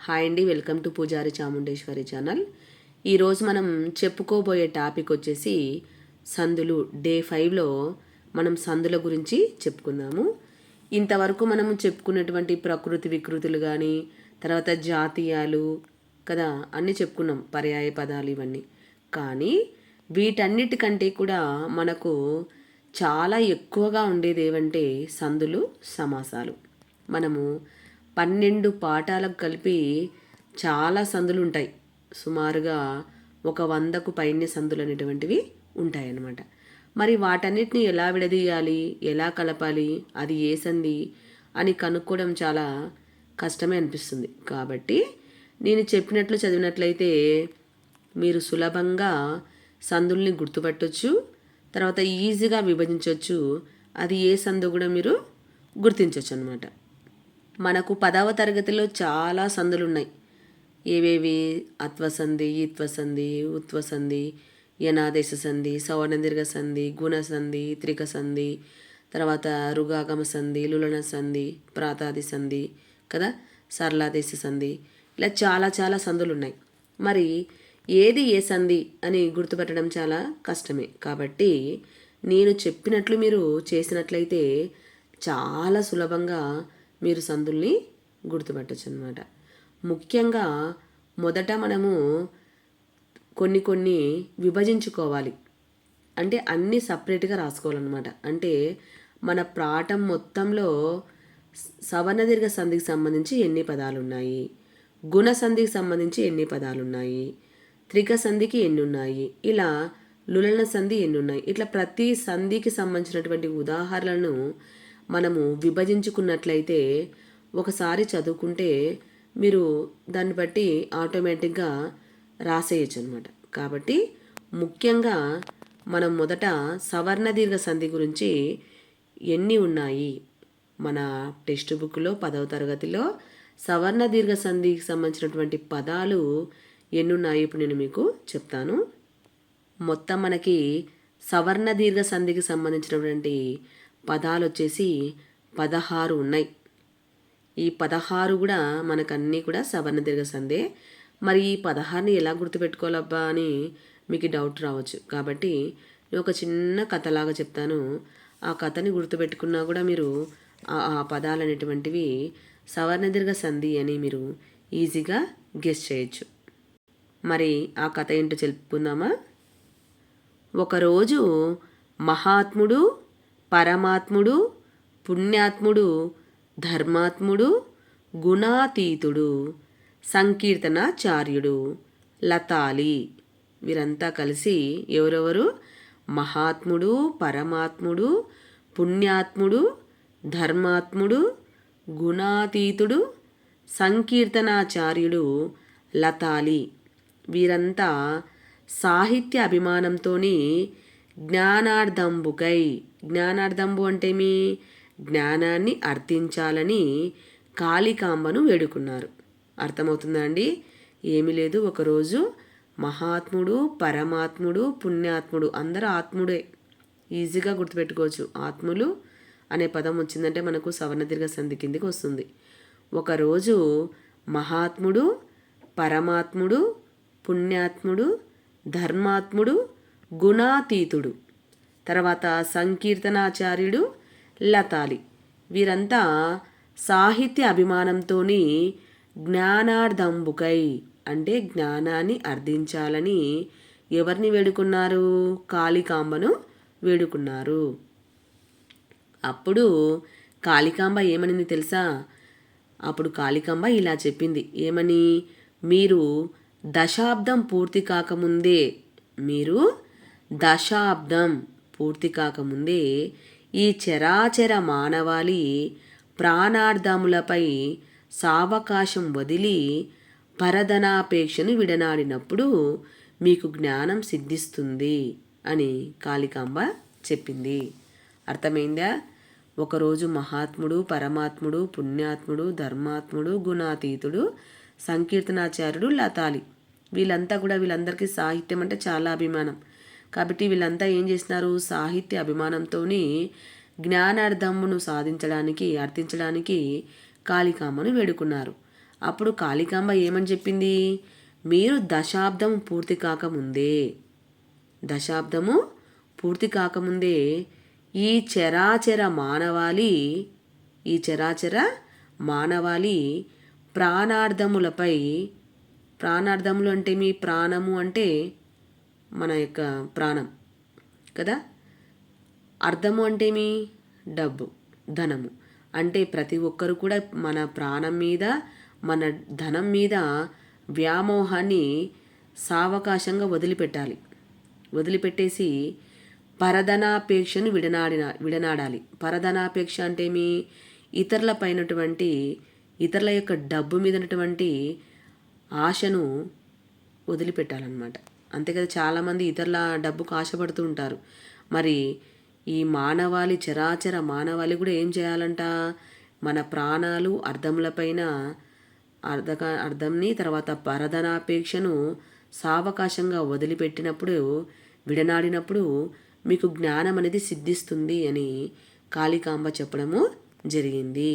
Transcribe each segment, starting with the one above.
Hi అండి, welcome to పూజారి Chamundeshwari channel. ఈరోజు మనం చెప్పుకోబోయే టాపిక్ వచ్చేసి సందులు. డే 5లో మనం సందుల గురించి చెప్పుకుందాము. ఇంతవరకు మనము చెప్పుకున్నటువంటి ప్రకృతి వికృతులు కానీ, తర్వాత జాతీయాలు కదా అన్నీ చెప్పుకున్నాం, పర్యాయ పదాలు ఇవన్నీ. కానీ వీటన్నిటికంటే కూడా మనకు చాలా ఎక్కువగా ఉండేది ఏమంటే సందులు, సమాసాలు. మనము 12 పాఠాలకు కలిపి చాలా సందులు ఉంటాయి. సుమారుగా ఒక 100కు పైనే సందులు అనేటువంటివి ఉంటాయన్నమాట. మరి వాటన్నిటిని ఎలా విడదీయాలి, ఎలా కలపాలి, అది ఏ సంధి అని కనుక్కోవడం చాలా కష్టమే అనిపిస్తుంది. కాబట్టి నేను చెప్పినట్లు చదివినట్లయితే మీరు సులభంగా సందుల్ని గుర్తుపట్టొచ్చు, తర్వాత ఈజీగా విభజించవచ్చు. అది ఏ సందు కూడా మీరు గుర్తించవచ్చు అనమాట. మనకు 10వ తరగతిలో చాలా సందులు ఉన్నాయి. ఏవేవి? అత్వసంధి, ఇత్వసంధి, ఉత్వసంధి, యనాదేశ సంధి, సవర్ణదీర్ఘ సంధి, గుణసంధి, త్రిక సంధి, తర్వాత రుగాగమ సంధి, లులన సంధి, ప్రాతాది సంధి కదా, సరళాదేశ సంధి, ఇలా చాలా చాలా సంధులు ఉన్నాయి. మరి ఏది ఏ సంధి అని గుర్తుపెట్టడం చాలా కష్టమే. కాబట్టి నేను చెప్పినట్లు మీరు చేసినట్లయితే చాలా సులభంగా మీరు సందుల్ని గుర్తుపట్టచ్చు అనమాట. ముఖ్యంగా మొదట మనము కొన్ని విభజించుకోవాలి. అంటే అన్నీ సపరేట్గా రాసుకోవాలన్నమాట. అంటే మన పాఠం మొత్తంలో సవర్ణదీర్ఘ సంధికి సంబంధించి ఎన్ని పదాలు ఉన్నాయి, గుణ సంధికి సంబంధించి ఎన్ని పదాలు ఉన్నాయి, త్రిక సంధికి ఎన్ని ఉన్నాయి, ఇలా లులన సంధి ఎన్ని ఉన్నాయి, ఇట్లా ప్రతి సంధికి సంబంధించినటువంటి ఉదాహరణలను మనము విభజించుకున్నట్లయితే ఒకసారి చదువుకుంటే మీరు దాన్ని బట్టి ఆటోమేటిక్గా రాసేయచ్చు అనమాట. కాబట్టి ముఖ్యంగా మనం మొదట సవర్ణ దీర్ఘ సంధి గురించి ఎన్ని ఉన్నాయి, మన టెక్స్ట్ బుక్లో 10వ తరగతిలో సవర్ణ దీర్ఘ సంధికి సంబంధించినటువంటి పదాలు ఎన్ని ఉన్నాయి ఇప్పుడు నేను మీకు చెప్తాను. మొత్తం మనకి సవర్ణ దీర్ఘ సంధికి సంబంధించినటువంటి పదాలు వచ్చేసి 16 ఉన్నాయి. ఈ 16 కూడా మనకన్నీ కూడా సవర్ణ దీర్ఘ సంధే. మరి ఈ 16ని ఎలా గుర్తుపెట్టుకోవాలబ్బా అని మీకు డౌట్ రావచ్చు. కాబట్టి నేను ఒక చిన్న కథలాగా చెప్తాను. ఆ కథని గుర్తుపెట్టుకున్నా కూడా మీరు ఆ పదాలు అనేటువంటివి సవర్ణ దీర్ఘ సంధి అని మీరు ఈజీగా గెస్ చేయొచ్చు. మరి ఆ కథ ఏంటో చెప్పుకుందామా? ఒకరోజు మహాత్ముడు, పరమాత్ముడు, పుణ్యాత్ముడు, ధర్మాత్ముడు, గుణాతీతుడు, సంకీర్తనాచార్యుడు, లతాలి వీరంతా కలిసి ఎవరెవరు? మహాత్ముడు, పరమాత్ముడు, పుణ్యాత్ముడు, ధర్మాత్ముడు, గుణాతీతుడు, సంకీర్తనాచార్యుడు, లతాలి వీరంతా సాహిత్య అభిమానంతోని జ్ఞానార్థంబుకై, జ్ఞానార్థంబు అంటే మీ జ్ఞానాన్ని అర్థించాలని కాళికాంబను వేడుకున్నారు. అర్థమవుతుందా అండి? ఏమీ లేదు. ఒకరోజు మహాత్ముడు, పరమాత్ముడు, పుణ్యాత్ముడు అందరూ ఆత్ముడే, ఈజీగా గుర్తుపెట్టుకోవచ్చు. ఆత్ములు అనే పదం వచ్చిందంటే మనకు సవర్ణ దీర్ఘ సంధి కిందికి వస్తుంది. ఒకరోజు మహాత్ముడు, పరమాత్ముడు, పుణ్యాత్ముడు, ధర్మాత్ముడు, గుణాతీతుడు, తర్వాత సంకీర్తనాచార్యుడు, లతాలి వీరంతా సాహిత్య అభిమానంతో జ్ఞానార్థంబుకై అంటే జ్ఞానాన్ని అర్థించాలని ఎవరిని వేడుకున్నారు? కాళికాంబను వేడుకున్నారు. అప్పుడు కాళికాంబ ఏమనింది తెలుసా? అప్పుడు కాళికాంబ ఇలా చెప్పింది. ఏమని? మీరు దశాబ్దం పూర్తి కాకముందే ఈ చరాచర మానవాళి ప్రాణార్థములపై సావకాశం వదిలి పరధనాపేక్షను విడనాడినప్పుడు మీకు జ్ఞానం సిద్ధిస్తుంది అని కాళికాంబ చెప్పింది. అర్థమైందా? ఒకరోజు మహాత్ముడు, పరమాత్ముడు, పుణ్యాత్ముడు, ధర్మాత్ముడు, గుణాతీతుడు, సంకీర్తనాచార్యుడు, లతాలి వీళ్ళందరికీ సాహిత్యం అంటే చాలా అభిమానం. కాబట్టి వీళ్ళంతా ఏం చేస్తున్నారు? సాహిత్య అభిమానంతో జ్ఞానార్థమును సాధించడానికి, అర్థించడానికి కాళికాంబను వేడుకున్నారు. అప్పుడు కాళికాంబ ఏమని చెప్పింది, మీరు దశాబ్దము పూర్తి కాకముందే ఈ చరాచర మానవాళి ప్రాణార్థములపై, ప్రాణార్థములు అంటే మీ ప్రాణము అంటే మన యొక్క ప్రాణం కదా, అర్థము అంటే మీ డబ్బు, ధనము అంటే ప్రతి ఒక్కరు కూడా మన ప్రాణం మీద, మన ధనం మీద వ్యామోహాన్ని సావకాశంగా వదిలిపెట్టేసి పరధనాపేక్షను విడనాడాలి. పరధనాపేక్ష అంటే మీ ఇతరుల యొక్క డబ్బు మీద ఉన్నటువంటి ఆశను వదిలిపెట్టాలన్నమాట. అంతే కదా, చాలామంది ఇతరుల డబ్బుకు ఆశపడుతూ ఉంటారు. మరి ఈ చరాచర మానవాళి కూడా ఏం చేయాలంట, మన ప్రాణాలు అర్థంలపైన అర్థంని తర్వాత పరధనాపేక్షను సావకాశంగా విడనాడినప్పుడు మీకు జ్ఞానం అనేది సిద్ధిస్తుంది అని కాళికాంబ చెప్పడము జరిగింది.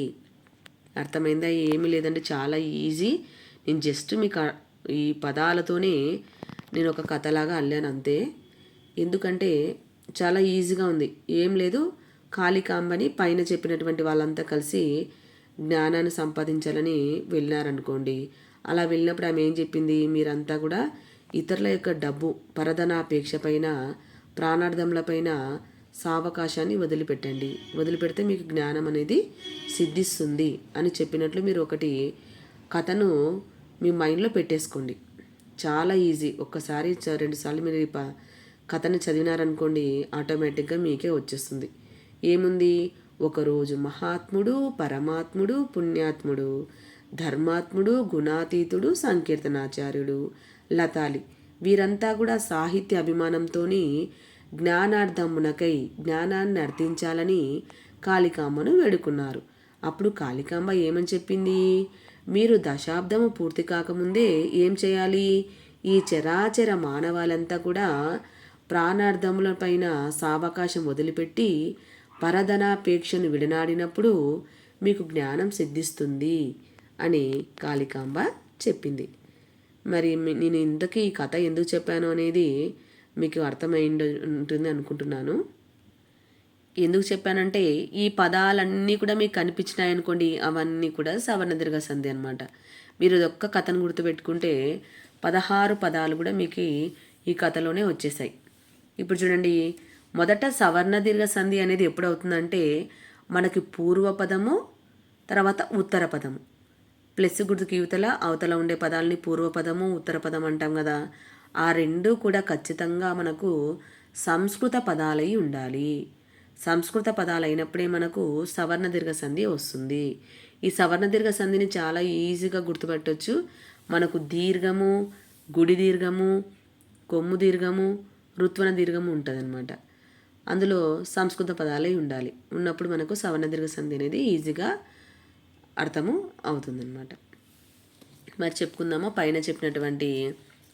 అర్థమైందా? ఏమీ లేదంటే చాలా ఈజీ. నేను జస్ట్ మీకు ఈ పదాలతోనే నేను ఒక కథలాగా అల్లాను అంతే. ఎందుకంటే చాలా ఈజీగా ఉంది. ఏం లేదు, కాళికాంబని పైన చెప్పినటువంటి వాళ్ళంతా కలిసి జ్ఞానాన్ని సంపాదించాలని వెళ్ళినారనుకోండి. అలా వెళ్ళినప్పుడు ఆమె ఏం చెప్పింది, మీరంతా కూడా ఇతరుల యొక్క డబ్బు, పరధనాపేక్ష పైన, ప్రాణార్థములపైన సావకాశాన్ని వదిలిపెడితే మీకు జ్ఞానం అనేది సిద్ధిస్తుంది అని చెప్పినట్లు మీరు ఒకటి కథను మీ మైండ్లో పెట్టేసుకోండి. చాలా ఈజీ. ఒక్కసారి 2 సార్లు మీరు కథను చదివినారనుకోండి, ఆటోమేటిక్గా మీకే వచ్చేస్తుంది. ఏముంది, ఒకరోజు మహాత్ముడు, పరమాత్ముడు, పుణ్యాత్ముడు, ధర్మాత్ముడు, గుణాతీతుడు, సంకీర్తనాచార్యుడు, లతాలి వీరంతా కూడా సాహిత్య అభిమానంతో జ్ఞానార్థమునకై జ్ఞానాన్ని అర్థించాలని కాళికాంబను వేడుకున్నారు. అప్పుడు కాళికాంబ ఏమని చెప్పింది, మీరు దశాబ్దము పూర్తి కాకముందే ఏం చేయాలి, ఈ చరాచర మానవాళంతా కూడా ప్రాణార్థములపైన సావకాశం వదిలిపెట్టి పరధనాపేక్షను విడనాడినప్పుడు మీకు జ్ఞానం సిద్ధిస్తుంది అని కాళికాంబ చెప్పింది. మరి నేను ఇంతకీ ఈ కథ ఎందుకు చెప్పాను అనేది మీకు అర్థమై ఉంటుంది అనుకుంటున్నాను. ఎందుకు చెప్పానంటే, ఈ పదాలన్నీ కూడా మీకు కనిపించినాయి అనుకోండి, అవన్నీ కూడా సవర్ణ దీర్ఘ సంధి అనమాట. మీరు ఒక్క కథను గుర్తుపెట్టుకుంటే 16 పదాలు కూడా మీకు ఈ కథలోనే వచ్చేసాయి. ఇప్పుడు చూడండి, మొదట సవర్ణ దీర్ఘ సంధి అనేది ఎప్పుడు అవుతుందంటే, మనకి పూర్వపదము తర్వాత ఉత్తర పదము, ప్లస్ గుర్తుకి అవతల ఉండే పదాలని పూర్వపదము, ఉత్తర పదం అంటాం కదా. ఆ రెండు కూడా ఖచ్చితంగా మనకు సంస్కృత పదాలై ఉండాలి. సంస్కృత పదాలు అయినప్పుడే మనకు సవర్ణ దీర్ఘ సంధి వస్తుంది. ఈ సవర్ణ దీర్ఘ సంధిని చాలా ఈజీగా గుర్తుపెట్టవచ్చు. మనకు దీర్ఘము, గుడి దీర్ఘము, కొమ్ము దీర్ఘము, రుత్వన దీర్ఘము ఉంటుందన్నమాట. అందులో సంస్కృత పదాలై ఉండాలి. ఉన్నప్పుడు మనకు సవర్ణ దీర్ఘ సంధి అనేది ఈజీగా అర్థము అవుతుందన్నమాట. మరి చెప్పుకుందామా, పైన చెప్పినటువంటి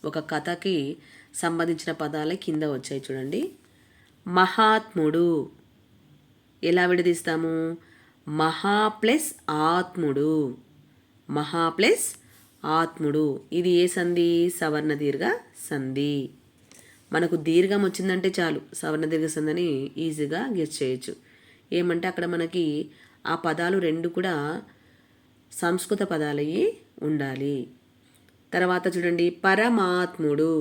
ఒక కథకి సంబంధించిన పదాలే కింద వచ్చాయి చూడండి. మహాత్ముడు ఎలా విడదీస్తాము, మహా ప్లస్ ఆత్ముడు, మహా ప్లస్ ఆత్ముడు. ఇది ఏ సంధి, సవర్ణ దీర్ఘ సంధి. మనకు దీర్ఘం వచ్చిందంటే చాలు సవర్ణ దీర్ఘ సంధి అని ఈజీగా గెస్ చేయొచ్చు. ఏమంటే అక్కడ మనకి ఆ పదాలు రెండు కూడా సంస్కృత పదాలయ్యి ఉండాలి. తర్వాత చూడండి, పరమాత్ముడు.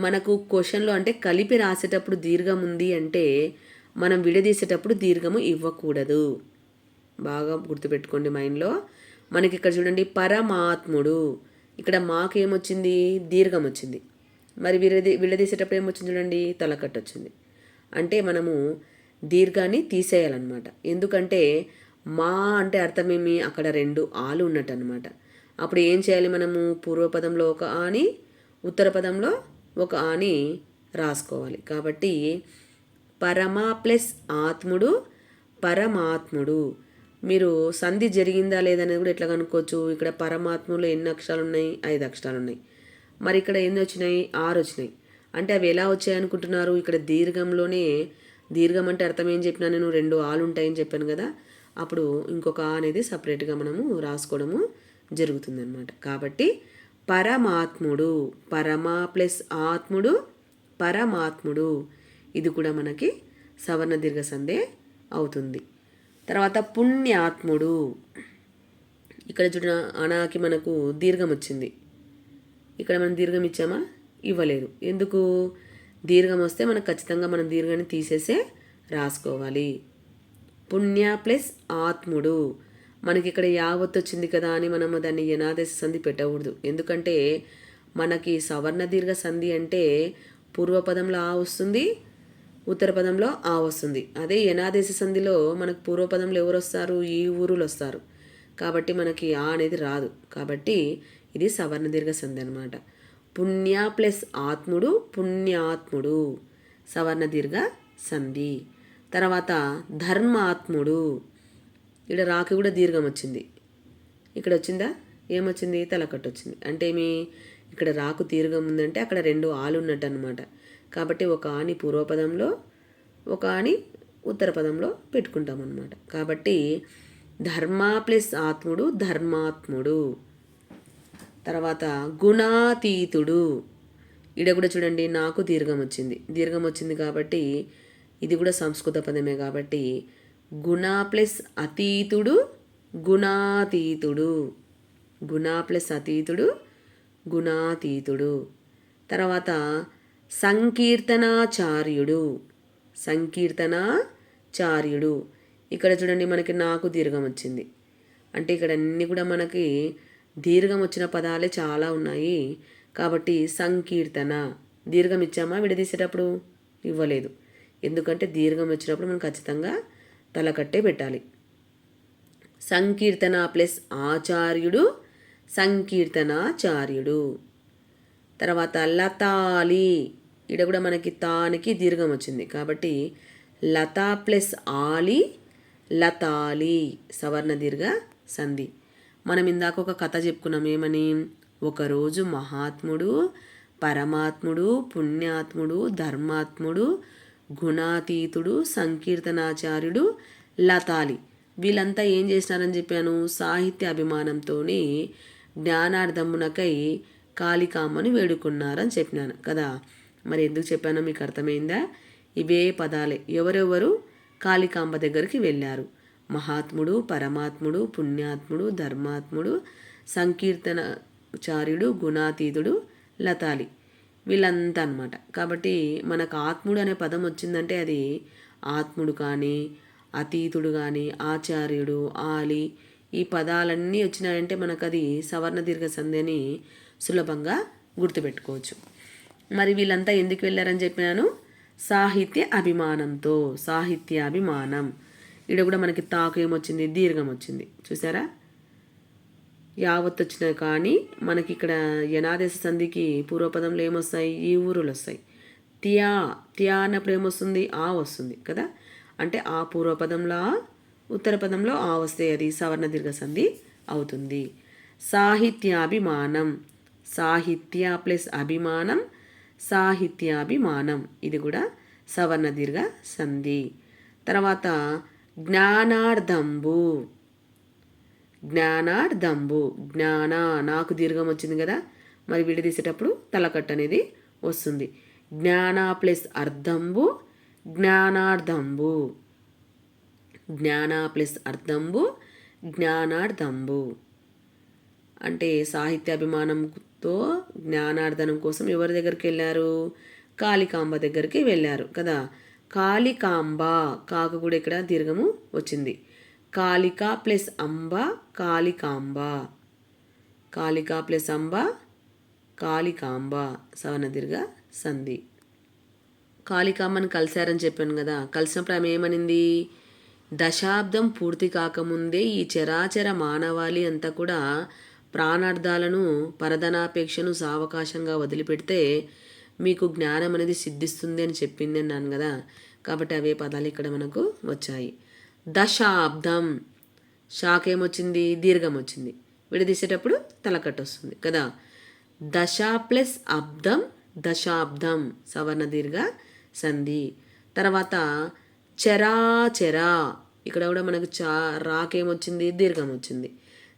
మనకు క్వశ్చన్లో అంటే కలిపి రాసేటప్పుడు దీర్ఘం ఉంది అంటే మనం విడదీసేటప్పుడు దీర్ఘము ఇవ్వకూడదు. బాగా గుర్తుపెట్టుకోండి మైండ్లో. మనకి ఇక్కడ చూడండి, పరమాత్ముడు, ఇక్కడ మాకేమొచ్చింది, దీర్ఘం వచ్చింది. మరి విడదీసేటప్పుడు ఏమొచ్చింది చూడండి, తలకట్టు వచ్చింది. అంటే మనము దీర్ఘాన్ని తీసేయాలన్నమాట. ఎందుకంటే మా అంటే అర్థమేమి, అక్కడ 2 ఆలు ఉన్నట్టు అనమాట. అప్పుడు ఏం చేయాలి, మనము పూర్వపదంలో ఒక ఆని, ఉత్తర పదంలో ఒక ఆని రాసుకోవాలి. కాబట్టి పరమ ప్లస్ ఆత్ముడు, పరమాత్ముడు. మీరు సంధి జరిగిందా లేదనేది కూడా ఎట్లా కనుక్కోవచ్చు. ఇక్కడ పరమాత్మలో ఎన్ని అక్షరాలు ఉన్నాయి, 5 అక్షరాలు ఉన్నాయి. మరి ఇక్కడ ఎన్ని వచ్చినాయి, 6 వచ్చినాయి. అంటే అవి ఎలా వచ్చాయి అనుకుంటున్నారు, ఇక్కడ దీర్ఘంలోనే, దీర్ఘం అంటే అర్థం ఏం చెప్పినా నేను 2 ఆలు ఉంటాయని చెప్పాను కదా. అప్పుడు ఇంకొక అనేది సపరేట్గా మనము రాసుకోవడము జరుగుతుందన్నమాట. కాబట్టి పరమాత్ముడు, పరమా ప్లస్ ఆత్ముడు, పరమాత్ముడు, ఇది కూడా మనకి సవర్ణ దీర్ఘ సంధే అవుతుంది. తర్వాత పుణ్యాత్ముడు, ఇక్కడ చూడ అనాకి మనకు దీర్ఘం వచ్చింది. ఇక్కడ మనం దీర్ఘం ఇచ్చామా? ఇవ్వలేదు. ఎందుకు? దీర్ఘం వస్తే మనకు ఖచ్చితంగా మనం దీర్ఘాన్ని తీసేసే రాసుకోవాలి. పుణ్య ప్లస్ ఆత్ముడు, మనకి ఇక్కడ యావత్ వచ్చింది కదా అని మనం దాన్ని యనాదేశ సంధి పెట్టకూడదు. ఎందుకంటే మనకి సవర్ణ దీర్ఘ సంధి అంటే పూర్వపదంలో ఆ వస్తుంది, ఉత్తర పదంలో ఆ వస్తుంది. అదే యనాదేశ సంధిలో మనకు పూర్వపదంలో ఎవరు వస్తారు? ఈ ఊరులు వస్తారు. కాబట్టి మనకి ఆ అనేది రాదు. కాబట్టి ఇది సవర్ణ దీర్ఘ సంధి అనమాట. పుణ్య ప్లస్ ఆత్ముడు, పుణ్యాత్ముడు, సవర్ణ దీర్ఘ సంధి. తర్వాత ధర్మాత్ముడు, ఇక్కడ రాకి కూడా దీర్ఘం వచ్చింది. ఇక్కడ వచ్చిందా? ఏమొచ్చింది? తలకట్టు వచ్చింది. అంటే ఇక్కడ రాకు దీర్ఘం ఉందంటే అక్కడ 2 ఆలు ఉన్నట్టు అనమాట. కాబట్టి ఒక ఆని పూర్వపదంలో, ఒక ఆని ఉత్తర పదంలో పెట్టుకుంటాం అనమాట. కాబట్టి ధర్మ ప్లస్ ఆత్ముడు, ధర్మాత్ముడు. తర్వాత గుణాతీతుడు, ఇక్కడ కూడా చూడండి నాకు దీర్ఘం వచ్చింది. దీర్ఘం వచ్చింది కాబట్టి ఇది కూడా సంస్కృత పదమే. కాబట్టి గుణ ప్లస్ అతీతుడు, గుణాతీతుడు, గుణ ప్లస్ అతీతుడు, గుణాతీతుడు. తర్వాత సంకీర్తనాచార్యుడు, సంకీర్తనాచార్యుడు, ఇక్కడ చూడండి మనకి నాకు దీర్ఘం వచ్చింది. అంటే ఇక్కడ అన్నీ కూడా మనకి దీర్ఘం వచ్చిన పదాలే చాలా ఉన్నాయి. కాబట్టి సంకీర్తన, దీర్ఘం ఇచ్చామా విడదీసేటప్పుడు? ఇవ్వలేదు. ఎందుకంటే దీర్ఘం వచ్చినప్పుడు మనం ఖచ్చితంగా తలకట్టే పెట్టాలి. సంకీర్తన ప్లస్ ఆచార్యుడు, సంకీర్తనాచార్యుడు. తర్వాత లతాలి, ఇక్కడ కూడా మనకి తానికి దీర్ఘం వచ్చింది. కాబట్టి లతా ప్లస్ ఆలి, లతాలి, సవర్ణ దీర్ఘ సంధి. మనం ఇందాక ఒక కథ చెప్పుకున్నాం. ఏమని? ఒకరోజు మహాత్ముడు, పరమాత్ముడు, పుణ్యాత్ముడు, ధర్మాత్ముడు, గుణాతీతుడు, సంకీర్తనాచార్యుడు, లతాలి, వీళ్ళంతా ఏం చేసినారని చెప్పాను? సాహిత్య అభిమానంతో జ్ఞానార్థమునకై కాళికాంబను వేడుకున్నారని చెప్పినాను కదా. మరి ఎందుకు చెప్పానో మీకు అర్థమైందా? ఇవే పదాలే. ఎవరెవరు కాళికాంబ దగ్గరికి వెళ్ళారు? మహాత్ముడు, పరమాత్ముడు, పుణ్యాత్ముడు, ధర్మాత్ముడు, సంకీర్తనాచార్యుడు, గుణాతీతుడు, లతాలి, వీళ్ళంతా అనమాట. కాబట్టి మనకు ఆత్ముడు అనే పదం వచ్చిందంటే అది ఆత్ముడు కానీ, అతీతుడు కానీ, ఆచార్యుడు, ఆలి, ఈ పదాలన్నీ వచ్చినాయంటే మనకు అది సవర్ణ దీర్ఘ సంధి అని సులభంగా గుర్తుపెట్టుకోవచ్చు. మరి వీళ్ళంతా ఎందుకు వెళ్ళారని చెప్పినాను? సాహిత్య అభిమానంతో, సాహిత్యాభిమానం. ఇక్కడ కూడా మనకి తాకు ఏమొచ్చింది? దీర్ఘం వచ్చింది. చూసారా? యావత్ వచ్చినాయి కానీ మనకి ఇక్కడ యనాదేశ సంధికి పూర్వపదంలో ఏమొస్తాయి? ఈ ఊరులు వస్తాయి. త్యా, త్యా అన్నప్పుడు ఏమొస్తుంది? ఆ వస్తుంది కదా. అంటే ఆ పూర్వపదంలో ఆ, ఉత్తర పదంలో ఆ వస్తే అది సవర్ణ దీర్ఘ సంధి అవుతుంది. సాహిత్యాభిమానం, సాహిత్య ప్లస్ అభిమానం, సాహిత్యాభిమానం, ఇది కూడా సవర్ణ దీర్ఘ సంధి. తర్వాత జ్ఞానార్థంబు, జ్ఞానార్థంబు, జ్ఞాన నాకు దీర్ఘం వచ్చింది కదా, మరి విడదీసేటప్పుడు తలకట్టు అనేది వస్తుంది. జ్ఞాన ప్లస్ అర్థంబు, జ్ఞానార్థంబు, జ్ఞాన ప్లస్ అర్థంబు, జ్ఞానార్థంబు. అంటే సాహిత్యాభిమానంతో జ్ఞానార్థనం కోసం ఎవరి దగ్గరికి వెళ్ళారు? కాళికాంబ దగ్గరికి వెళ్ళారు కదా. కాళికాంబ, కాకు కూడా ఇక్కడ దీర్ఘము వచ్చింది. కాళిక ప్లస్ అంబ, కాళికాంబ, కాళిక ప్లస్ అంబ, కాళికాంబ, సవర్ణ దీర్ఘ సంధి. కాళికాంబని కలిశారని చెప్పాను కదా. కలిసినప్పుడు ఆమె ఏమనింది? దశాబ్దం పూర్తి కాకముందే ఈ చరాచర మానవాళి అంతా కూడా ప్రాణార్థాలను, పరధనాపేక్షను సావకాశంగా వదిలిపెడితే మీకు జ్ఞానం అనేది సిద్ధిస్తుంది అని చెప్పింది అన్నాను కదా. కాబట్టి అవే పదాలు ఇక్కడ మనకు వచ్చాయి. దశాబ్దం, షాకేమొచ్చింది? దీర్ఘం వచ్చింది. విడదీసేటప్పుడు తలకట్టు వస్తుంది కదా. దశ ప్లస్ అబ్దం, దశాబ్దం, సవర్ణ దీర్ఘ సంధి. తర్వాత చరాచర, ఇక్కడ కూడా మనకు రాకేమొచ్చింది, దీర్ఘం వచ్చింది.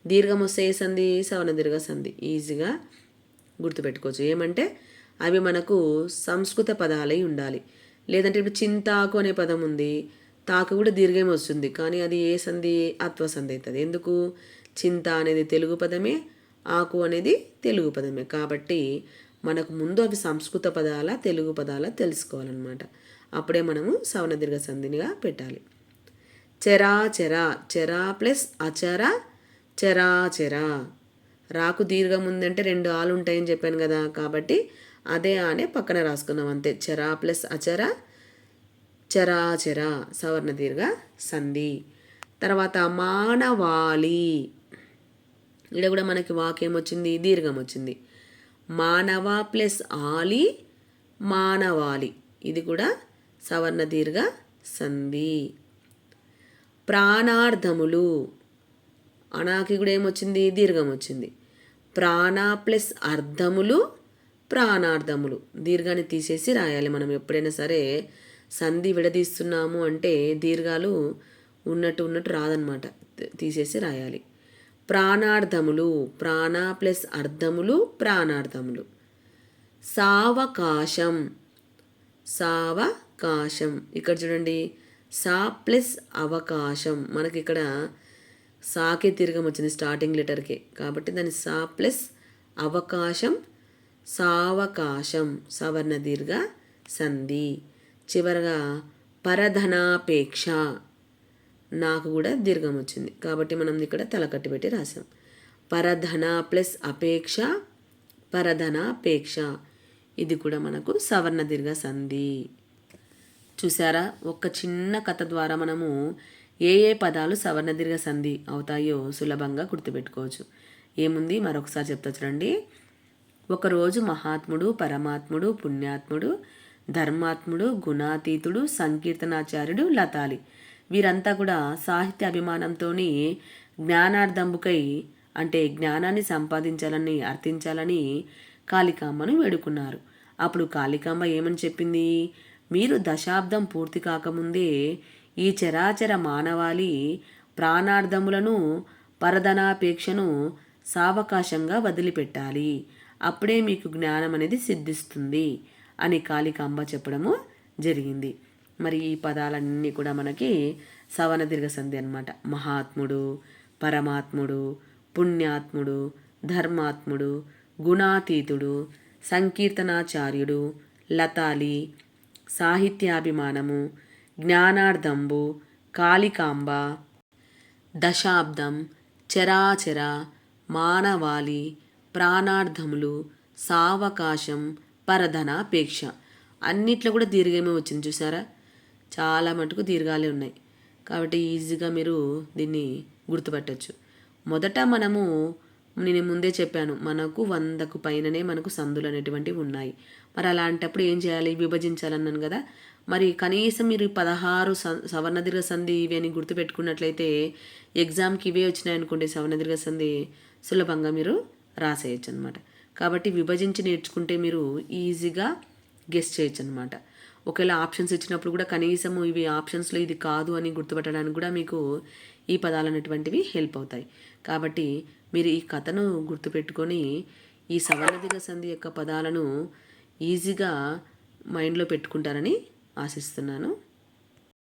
దీర్ఘం వస్తే ఏ సంధి? సవర్ణ దీర్ఘ సంధి. ఈజీగా గుర్తుపెట్టుకోవచ్చు. ఏమంటే అవి మనకు సంస్కృత పదాలై ఉండాలి. లేదంటే ఇప్పుడు చింతాకు అనే పదం ఉంది, తాకు కూడా దీర్ఘం వస్తుంది, కానీ అది ఏ సంధి? అత్వ సంధి అవుతుంది. ఎందుకు? చింత అనేది తెలుగు పదమే, ఆకు అనేది తెలుగు పదమే. కాబట్టి మనకు ముందు అవి సంస్కృత పదాల తెలుగు పదాల తెలుసుకోవాలన్నమాట. అప్పుడే మనము సవర్ణ దీర్ఘ సంధినిగా పెట్టాలి. చెరా చెరా, చెరా ప్లస్ అచర చరాచర. రాకు దీర్ఘం ఉందంటే 2 ఆలు ఉంటాయని చెప్పాను కదా, కాబట్టి అదే ఆనే పక్కన రాసుకున్నాం అంతే. చెరా ప్లస్ అచర చరాచర సవర్ణ దీర్ఘ సంధి. తర్వాత మానవాళి. ఇక్కడ కూడా మనకి వాకేమొచ్చింది? దీర్ఘం వచ్చింది. మానవ ప్లస్ ఆలి మానవాళి, ఇది కూడా సవర్ణ దీర్ఘ సంధి. ప్రాణార్థములు. అనాకి కూడా ఏమొచ్చింది? దీర్ఘం వచ్చింది. ప్రాణ ప్లస్ అర్థములు ప్రాణార్థములు. దీర్ఘాన్ని తీసేసి రాయాలి. మనం ఎప్పుడైనా సరే సంధి విడదీస్తున్నాము అంటే దీర్ఘాలు ఉన్నట్టు రాదనమాట, తీసేసి రాయాలి. ప్రాణార్థములు, ప్రాణ ప్లస్ అర్థములు ప్రాణార్థములు. సావకాశం, సావకాశం. ఇక్కడ చూడండి, సా ప్లస్ అవకాశం. మనకి ఇక్కడ సాకే దీర్ఘం వచ్చింది స్టార్టింగ్ లెటర్కే, కాబట్టి దాన్ని సా ప్లస్ అవకాశం సావకాశం సవర్ణ దీర్ఘ సంధి. చివరగా పరధనాపేక్ష. నాకు కూడా దీర్ఘం వచ్చింది కాబట్టి మనం ఇక్కడ తలకట్టు పెట్టి రాసాం. పరధన ప్లస్ అపేక్ష పరధనాపేక్ష, ఇది కూడా మనకు సవర్ణ దీర్ఘ సంధి. చూసారా, ఒక చిన్న కథ ద్వారా మనము ఏ పదాలు సవర్ణ దీర్ఘ సంధి అవుతాయో సులభంగా గుర్తుపెట్టుకోవచ్చు. ఏముంది మరొకసారి చెప్తా చూడండి. ఒకరోజు మహాత్ముడు, పరమాత్ముడు, పుణ్యాత్ముడు, ధర్మాత్ముడు, గుణాతీతుడు, సంకీర్తనాచార్యుడు, లతాలి వీరంతా కూడా సాహిత్య అభిమానంతో జ్ఞానార్థంబుకై అంటే జ్ఞానాన్ని సంపాదించాలని అర్థించాలని కాళికాంబను వేడుకున్నారు. అప్పుడు కాళికాంబ ఏమని చెప్పింది? మీరు దశాబ్దం పూర్తి కాకముందే ఈ చరాచర మానవాళి ప్రాణార్థములను పరధనాపేక్షను సావకాశంగా వదిలిపెట్టాలి, అప్పుడే మీకు జ్ఞానం అనేది సిద్ధిస్తుంది అని కాళికాంబ చెప్పడము జరిగింది. మరి ఈ పదాలన్నీ కూడా మనకి సవర్ణ దీర్ఘ సంధి అన్నమాట. మహాత్ముడు, పరమాత్ముడు, పుణ్యాత్ముడు, ధర్మాత్ముడు, గుణాతీతుడు, సంకీర్తనాచార్యుడు, లతాలి, సాహిత్యాభిమానము, జ్ఞానార్థంబు, కాళికాంబ, దశాబ్దం, చరాచర, మానవాళి, ప్రాణార్థములు, సావకాశం, పరధనాపేక్ష అన్నిట్లో కూడా దీర్ఘమే వచ్చింది. చూసారా, చాలా మటుకు దీర్ఘాలే ఉన్నాయి. కాబట్టి ఈజీగా మీరు దీన్ని గుర్తుపట్టచ్చు. మొదట నేను ముందే చెప్పాను, మనకు 100కు పైననే మనకు సందులు అనేటువంటివి ఉన్నాయి. మరి అలాంటప్పుడు ఏం చేయాలి? విభజించాలన్నాను కదా. మరి కనీసం మీరు 16 సవర్ణ దీర్ఘ సంధి ఇవి అని గుర్తుపెట్టుకున్నట్లయితే ఎగ్జామ్కి ఇవే వచ్చినాయనుకోండి సవర్ణ దీర్ఘ సంధి సులభంగా మీరు రాసేయచ్చు అనమాట. కాబట్టి విభజించి నేర్చుకుంటే మీరు ఈజీగా గెస్ చేయొచ్చు అనమాట. ఒకవేళ ఆప్షన్స్ ఇచ్చినప్పుడు కూడా కనీసము ఇవి ఆప్షన్స్లో ఇది కాదు అని గుర్తుపట్టడానికి కూడా మీకు ఈ పదాలు అనేటువంటివి హెల్ప్ అవుతాయి. కాబట్టి మీరు ఈ కథను గుర్తుపెట్టుకొని ఈ సవర్ణ దీర్ఘ సంధి యొక్క పదాలను ఈజీగా మైండ్లో పెట్టుకుంటారని ఆశిస్తున్నాను.